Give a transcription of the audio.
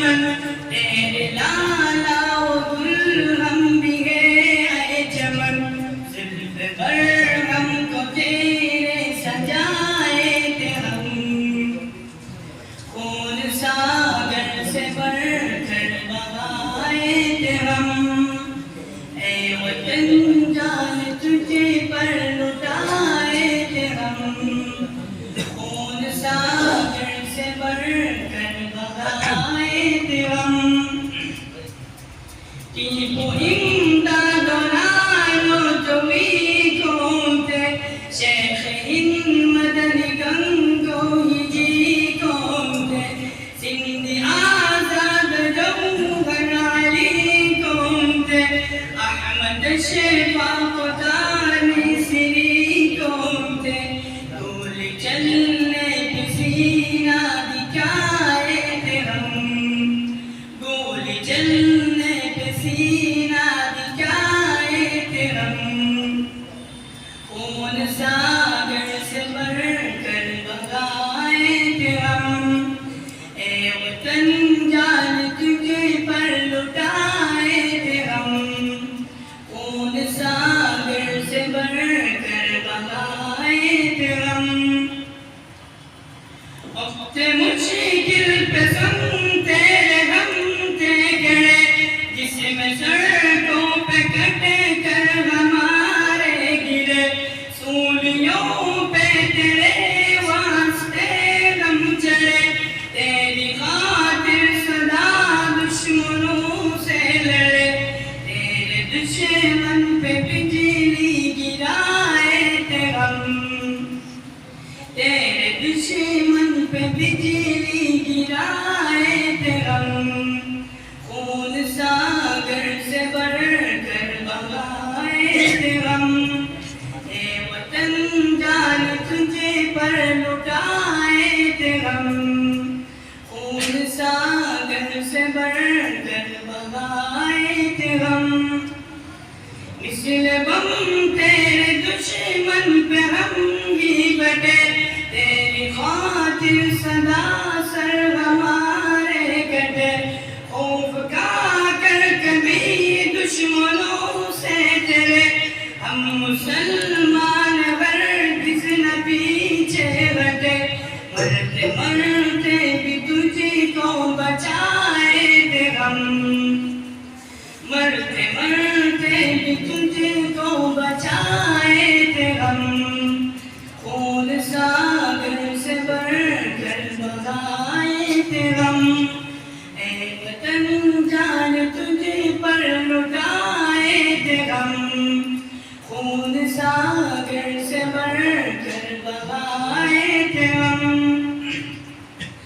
چمن تیرے لالا و گل ہم بھی گئے اے چمن زلف پر ہم کو تیرے سجائے تھے ہم خون ساگر سے بڑھ کر بہائے تھے ہم اے وطن جان تجھے پر لٹائے تھے ہم خون ساگر سے بڑھ کر بہائے تھے ہم tipo indadonano tomi conte Sheikh madani gango hiji conte Sindi azad jawhar ali conte Ahmad shefa qotani siri conte Dul chalne pisina dikhaye the hum Dul chalne سینہ دکھائے تھے ہم خون ساگر سے بڑھ کر بہائے تھے ہم اے وطن جان تجھے پر لٹائے تھے ہم خون ساگر سے بڑھ کر بہائے تھے ہم وقت مشکل پہ سنتے ہم تھے گڑے جس میں سڑکوں پہ کٹ کر ہمارے گرے سولیوں پہ تیرے واسطے غم چڑھے تیری خاطر سدا دشمنوں سے لڑے تیرے دشمن پہ بجلی گرائے تھے ہم تیرے دشمن پہ بجلی گرائے تھے ہم خون ساگر سے بڑھ کر بہائے تھے ہم اے وطن جان تجھے پر لٹائے تھے ہم خون ساگر سے بڑھ کر بہائے تھے ہم مثل بم تیرے دشمن پہ ہم ہی بٹے تیری خاطر سدا سر ہمارے کٹے خوف کا کر کبھی دشمنوں سے تیرے ہم مسلمان ہرگز نہ پیچھے ہٹے مرتے مرتے بھی تجھ کو بچائے تھے ہم